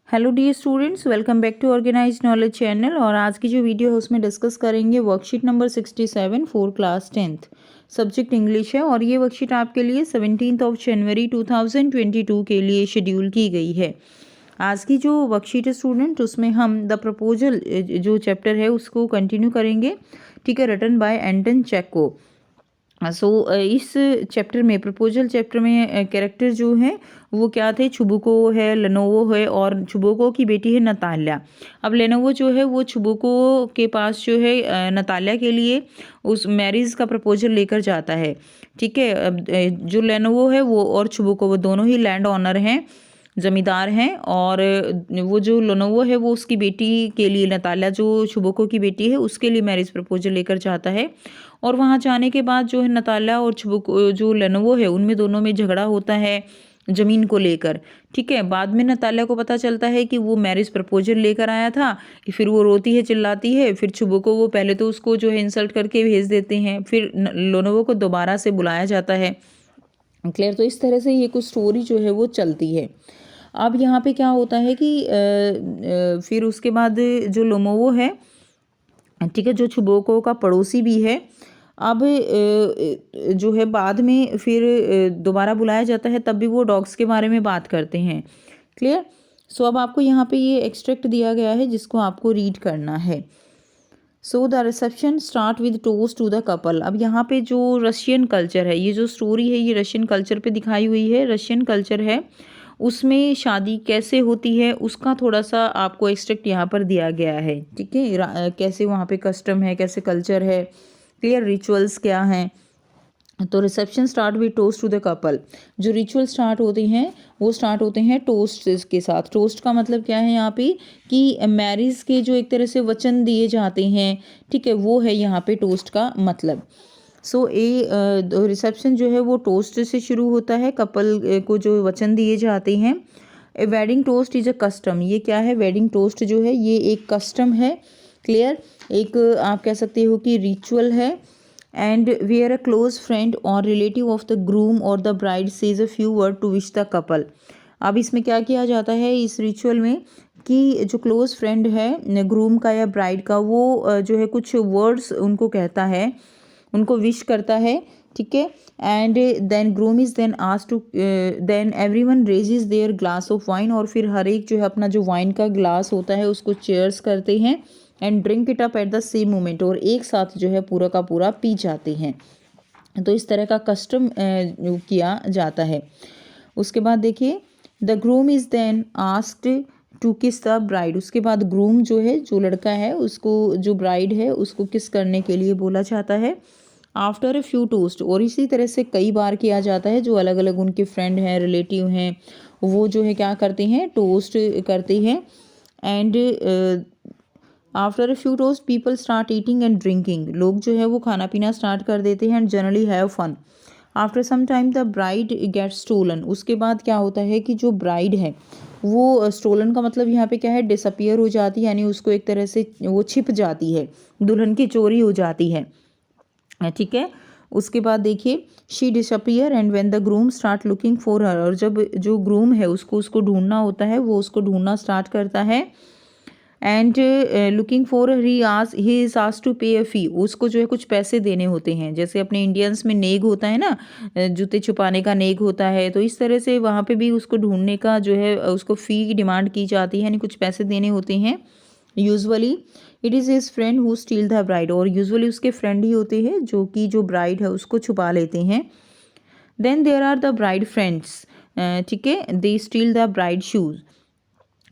Hello dear students, welcome back to organise knowledge channel. और आज की जो वीडियो है उसमें डिस्कस करेंगे worksheet number 67 for class 10th। Subject English है और ये वर्कशीट आपके लिए 17 जनवरी 2022 के लिए शेड्यूल की गई है। आज की जो वर्कशीट है स्टूडेंट, उसमें हम द प्रपोजल जो चैप्टर है उसको कंटिन्यू करेंगे। ठीक है, रिटन बाय एंटन चेको। इस चैप्टर में, प्रपोजल चैप्टर में कैरेक्टर जो हैं वो क्या थे, छुबुको है, लेनोवो है और छुबुको की बेटी है नताल्या। अब लेनोवो जो है वो छुबुको के पास जो है नताल्या के लिए उस मैरिज का प्रपोजल लेकर जाता है। ठीक है, अब जो लेनोवो है वो और छुबुको वो दोनों ही लैंड ऑनर हैं, ज़मींदार हैं। और वो जो लेनोवो है वो उसकी बेटी के लिए, नताल्या जो छुबुको की बेटी है उसके लिए मैरिज प्रपोजल लेकर जाता है। और वहाँ जाने के बाद जो है नताल्या और छुबुको जो लेनोवो है उनमें दोनों में झगड़ा होता है ज़मीन को लेकर। ठीक है, बाद में नताल्या को पता चलता है कि वो मैरिज प्रपोजल लेकर आया था। फिर वो रोती है, चिल्लाती है। फिर छुबुको वो पहले तो उसको जो है इंसल्ट करके भेज देते हैं, फिर लेनोवो को दोबारा से बुलाया जाता है। क्लियर? तो इस तरह से ये कुछ स्टोरी जो है वो चलती है। अब यहाँ पे क्या होता है कि फिर उसके बाद जो लोमोवो है, ठीक है, जो छुबोको का पड़ोसी भी है, अब जो है बाद में फिर दोबारा बुलाया जाता है, तब भी वो डॉग्स के बारे में बात करते हैं। क्लियर? सो अब आपको यहाँ पे ये एक्सट्रैक्ट दिया गया है जिसको आपको रीड करना है। So the reception start with toast to the couple. अब यहाँ पे जो रशियन कल्चर है, ये जो स्टोरी है ये रशियन कल्चर पे दिखाई हुई है। रशियन कल्चर है उसमें शादी कैसे होती है उसका थोड़ा सा आपको एक्सट्रैक्ट यहाँ पर दिया गया है। ठीक है, कैसे वहाँ पे कस्टम है, कैसे कल्चर है, क्लियर, रिचुअल्स क्या हैं। तो reception start with toast to the couple. जो रिचुअल स्टार्ट होते हैं वो स्टार्ट होते हैं टोस्ट के साथ। टोस्ट का मतलब क्या है यहाँ पे कि मैरिज के जो एक तरह से वचन दिए जाते हैं, ठीक है, वो है यहाँ पे टोस्ट का मतलब। रिसेप्शन जो है वो टोस्ट से शुरू होता है, कपल को जो वचन दिए जाते हैं। A wedding toast is a custom. ये क्या है? वेडिंग टोस्ट जो है ये एक कस्टम है। क्लियर? एक आप कह सकते हो कि रिचुअल है। And where a close friend और रिलेटिव ऑफ द ग्रूम और the bride says a few word to wish the couple. अब इसमें क्या किया जाता है इस रिचुअल में कि जो क्लोज फ्रेंड है ग्रूम का या ब्राइड का, वो जो है कुछ वर्ड्स उनको कहता है, उनको विश करता है। ठीक है, and then groom is then asked to, then everyone raises their glass of wine. और फिर हर एक जो है अपना जो वाइन का ग्लास होता है उसको चेयर्स करते हैं and drink it up at the same moment. और एक साथ जो है पूरा का पूरा पी जाते हैं। तो इस तरह का कस्टम किया जाता है। उसके बाद देखिए, the groom is then asked to kiss the bride. उसके बाद ग्रूम जो है, जो लड़का है, उसको, जो ब्राइड है उसको किस करने के लिए बोला जाता है। After a few toast. और इसी तरह से कई बार किया जाता है। जो अलग अलग उनके फ्रेंड हैं, रिलेटिव हैं, वो जो है क्या करते हैं, टोस्ट करते हैं। And after a few toast people start eating and drinking. लोग जो है वो खाना पीना स्टार्ट कर देते हैं and generally have fun. After some time the bride get stolen. उसके बाद क्या होता है कि जो ब्राइड है वो, स्टोलन का मतलब यहाँ पे क्या है, डिसअपियर हो जाती है, यानी उसको एक तरह से वो छिप जाती है, दुल्हन की चोरी हो जाती है। ठीक है, उसके बाद देखिए, she disappear and when the groom start looking for her. और जब जो ग्रूम है उसको ढूंढना होता है, वो उसको ढूंढना स्टार्ट करता है। And looking for he is asked to pay a फी। उसको जो है कुछ पैसे देने होते हैं, जैसे अपने इंडियंस में नेग होता है ना, जूते छुपाने का नेग होता है। तो इस तरह से वहाँ पे भी उसको ढूंढने का जो है उसको फ़ी की डिमांड की जाती है, यानी कुछ पैसे देने होते हैं। Usually it is his friend who steal the bride. और यूजुअली उसके फ्रेंड ही होते हैं जो कि जो ब्राइड है उसको छुपा लेते हैं। Then there are the bride friends. ठीक है, they steal the bride shoes.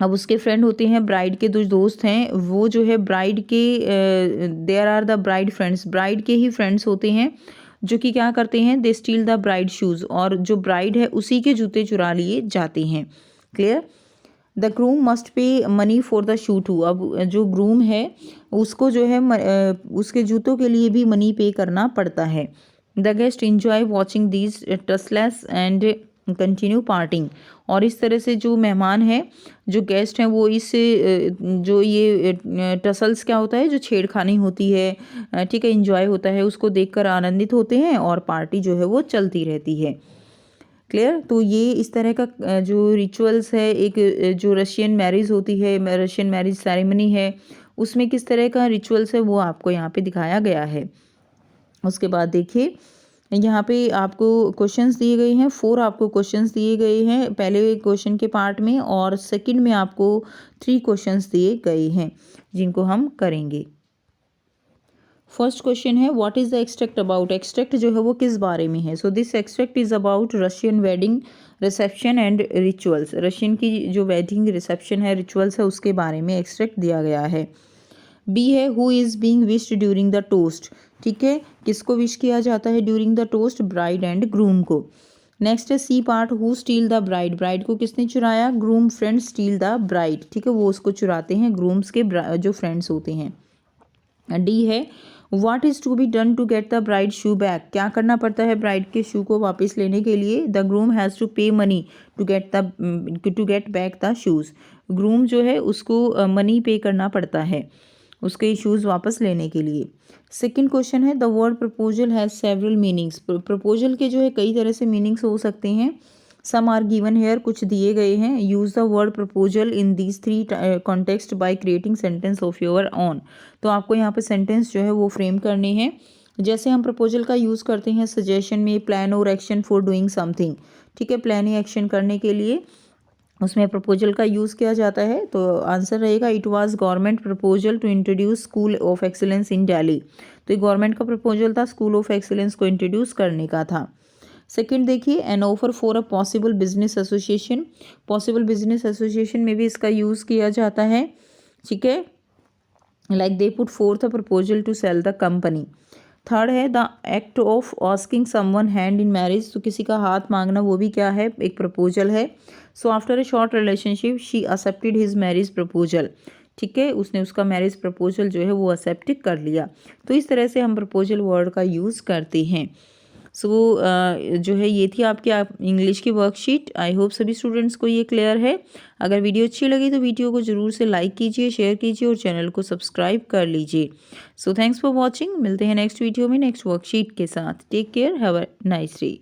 अब उसके फ्रेंड होते हैं, ब्राइड के जो दोस्त हैं वो जो है ब्राइड के, there are the bride friends, bride के ही फ्रेंड्स होते हैं जो कि क्या करते हैं, दे स्टील द ब्राइड शूज़। और जो ब्राइड है उसी के जूते चुरा लिए जाते हैं। Clear? The groom must pay money for the shoe too. अब जो ग्रूम है उसको जो है उसके जूतों के लिए भी मनी पे करना पड़ता है। The guest enjoy watching these tussles and continue partying. और इस तरह से जो मेहमान हैं, जो गेस्ट हैं, वो इस जो ये टसल्स क्या होता है, जो छेड़खानी होती है, ठीक है, इंजॉय होता है, उसको देखकर आनंदित होते हैं और पार्टी जो है वो चलती रहती है। क्लियर। तो ये इस तरह का जो रिचुअल्स है, एक जो रशियन मैरिज होती है, रशियन मैरिज सेरेमनी है, उसमें किस तरह का रिचुअल्स है वो आपको यहाँ पे दिखाया गया है। उसके बाद देखिए यहाँ पे आपको क्वेश्चंस दिए गए हैं, 4 आपको क्वेश्चंस दिए गए हैं पहले क्वेश्चन के पार्ट में, और सेकंड में आपको 3 क्वेश्चंस दिए गए हैं जिनको हम करेंगे। फर्स्ट क्वेश्चन है what is the extract about. Extract जो है वो किस बारे में है। So this extract is about Russian wedding reception and rituals. Russian की जो वेडिंग रिसेप्शन है, रिचुअल्स है, उसके बारे में एक्सट्रैक्ट दिया गया है। बी है who is being wished during the toast. ठीक है, किसको विश किया जाता है during the toast, bride and groom को। नेक्स्ट है C part who steal the bride. Bride को किसने चुराया, groom friends steal the bride. ठीक है, वो उसको चुराते हैं, ग्रूम्स के जो फ्रेंड्स होते हैं। डी है what is to be done to get the bride shoe back. क्या करना पड़ता है ब्राइड के शू को वापस लेने के लिए। The groom has to pay money to get back the shoes. Groom जो है उसको मनी पे करना पड़ता है उसके शूज़ वापस लेने के लिए। सेकंड क्वेश्चन है the word proposal has several meanings. Proposal के जो है कई तरह से मीनिंग्स हो सकते हैं। सम आर गिवन हेयर, कुछ दिए गए हैं। Use the word proposal in these 3 context by creating sentence of your on. तो आपको यहाँ पे सेंटेंस जो है वो फ्रेम करने हैं। जैसे हम प्रपोजल का यूज़ करते हैं सजेशन में, प्लान और एक्शन फॉर डूइंग समथिंग। ठीक है, प्लान या एक्शन करने के लिए उसमें प्रपोजल का यूज़ किया जाता है। तो आंसर रहेगा it was government proposal to introduce school of excellence in Delhi. तो ये गवर्नमेंट का प्रपोजल था, स्कूल ऑफ एक्सीलेंस को इंट्रोड्यूस करने का था। सेकंड देखिए an offer for a possible business association. Possible business association में भी इसका यूज़ किया जाता है। ठीक है, like they put forth a proposal to sell the company. Third है the act of asking someone hand in marriage. तो किसी का हाथ मांगना वो भी क्या है, एक प्रपोजल है। So after a short relationship she accepted his marriage proposal. ठीक है, उसने उसका मैरिज प्रपोजल जो है वो एक्सेप्ट कर लिया। तो इस तरह से हम प्रपोजल वर्ड का यूज़ करते हैं। सो जो है ये थी आपकी इंग्लिश की वर्कशीट। आई होप सभी स्टूडेंट्स को ये क्लियर है। अगर वीडियो अच्छी लगी तो वीडियो को ज़रूर से लाइक कीजिए, शेयर कीजिए और चैनल को सब्सक्राइब कर लीजिए। So thanks for watching. मिलते हैं नेक्स्ट वीडियो में नेक्स्ट वर्कशीट के साथ। Take care, have a nice day.